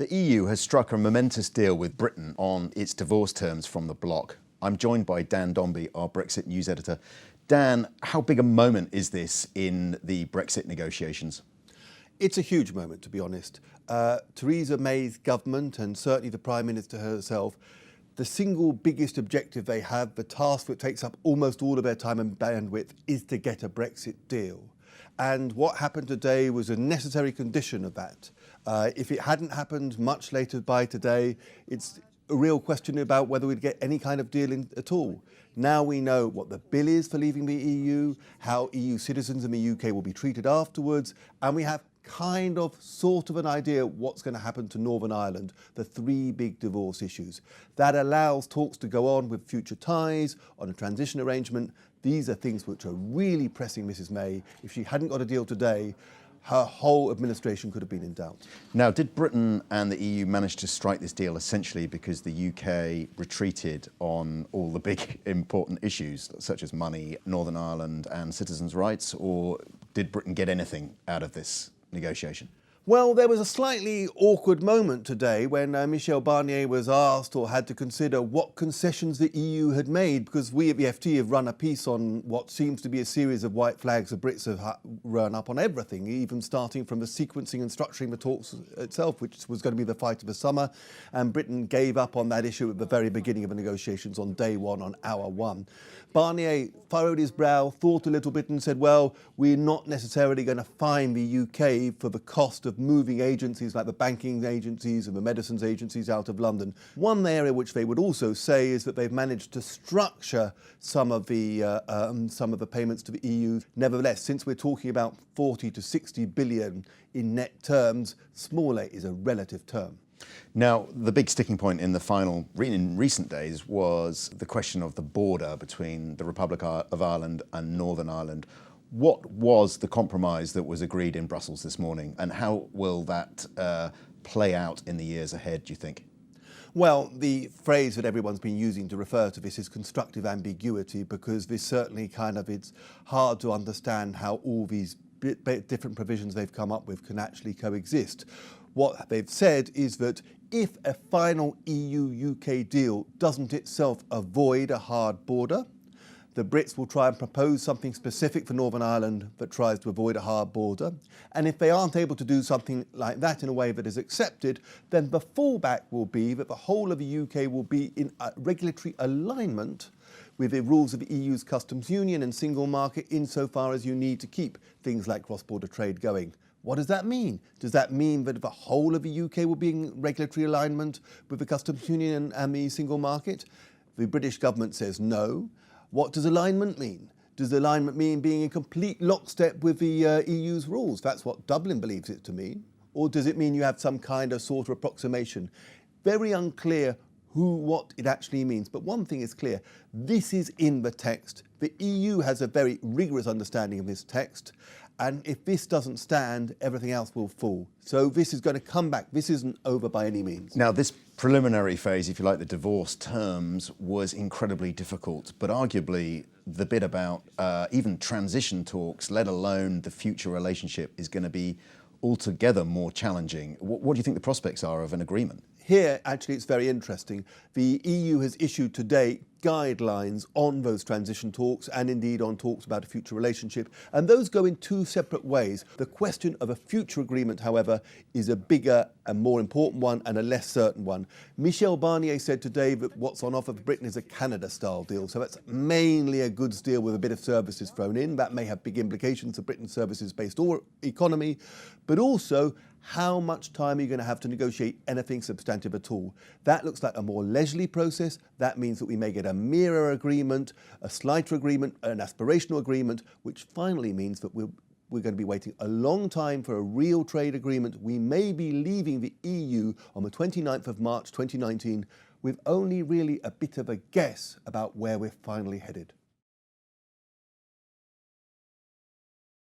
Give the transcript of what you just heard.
The EU has struck a momentous deal with Britain on its divorce terms from the bloc. I'm joined by Dan Dombey, our Brexit news editor. Dan, how big a moment is this in the Brexit negotiations? It's a huge moment, to be honest. Theresa May's government, and certainly the Prime Minister herself, the single biggest objective they have, the task that takes up almost all of their time and bandwidth, is to get a Brexit deal. And what happened today was a necessary condition of that. If it hadn't happened much later by today, it's a real question about whether we'd get any kind of deal at all. Now we know what the bill is for leaving the EU, how EU citizens in the UK will be treated afterwards, and we have sort of an idea what's going to happen to Northern Ireland, the three big divorce issues. That allows talks to go on with future ties, on a transition arrangement. These are things which are really pressing Mrs May. If she hadn't got a deal today, her whole administration could have been in doubt. Now, did Britain and the EU manage to strike this deal essentially because the UK retreated on all the big important issues, such as money, Northern Ireland and citizens' rights, or did Britain get anything out of this negotiation? Well, there was a slightly awkward moment today when Michel Barnier was asked or had to consider what concessions the EU had made, because we at the FT have run a piece on what seems to be a series of white flags the Brits have run up on everything, even starting from the sequencing and structuring the talks itself, which was going to be the fight of the summer. And Britain gave up on that issue at the very beginning of the negotiations on day one, on hour one. Barnier furrowed his brow, thought a little bit and said, well, we're not necessarily going to fine the UK for the cost of moving agencies like the banking agencies and the medicines agencies out of London. One area which they would also say is that they've managed to structure some of the payments to the EU. Nevertheless, since we're talking about 40 to 60 billion in net terms, small a is a relative term. Now, the big sticking point in in recent days was the question of the border between the Republic of Ireland and Northern Ireland. What was the compromise that was agreed in Brussels this morning, and how will that play out in the years ahead, do you think? Well, the phrase that everyone's been using to refer to this is constructive ambiguity, because this certainly it's hard to understand how all these different provisions they've come up with can actually coexist. What they've said is that if a final EU-UK deal doesn't itself avoid a hard border, the Brits will try and propose something specific for Northern Ireland that tries to avoid a hard border. And if they aren't able to do something like that in a way that is accepted, then the fallback will be that the whole of the UK will be in a regulatory alignment with the rules of the EU's customs union and single market, insofar as you need to keep things like cross-border trade going. What does that mean? Does that mean that the whole of the UK will be in regulatory alignment with the customs union and the single market? The British government says no. What does alignment mean? Does alignment mean being in complete lockstep with the EU's rules? That's what Dublin believes it to mean. Or does it mean you have some sort of approximation? Very unclear what it actually means. But one thing is clear, this is in the text. The EU has a very rigorous understanding of this text. And if this doesn't stand, everything else will fall. So this is going to come back. This isn't over by any means. Now, this preliminary phase, if you like, the divorce terms, was incredibly difficult. But arguably, the bit about even transition talks, let alone the future relationship, is going to be altogether more challenging. What do you think the prospects are of an agreement? Here, actually, it's very interesting. The EU has issued today guidelines on those transition talks and indeed on talks about a future relationship. And those go in two separate ways. The question of a future agreement, however, is a bigger and more important one and a less certain one. Michel Barnier said today that what's on offer for Britain is a Canada-style deal. So that's mainly a goods deal with a bit of services thrown in. That may have big implications for Britain's services-based economy, but also how much time are you going to have to negotiate anything substantive at all? That looks like a more leisurely process. That means that we may get a mirror agreement, a slighter agreement, an aspirational agreement, which finally means that we're going to be waiting a long time for a real trade agreement. We may be leaving the EU on the 29th of March 2019 with only really a bit of a guess about where we're finally headed.